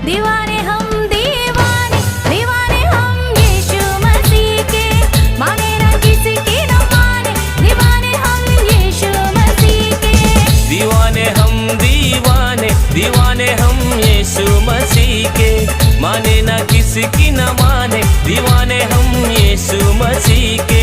दीवाने हम दीवाने दीवाने हम यीशु मसीह के माने ना किसी की न माने दीवाने हम यीशु मसीह के दीवाने हम दीवाने दीवाने हम यीशु मसीह के माने ना किसी की न माने दीवाने हम यीशु मसीह के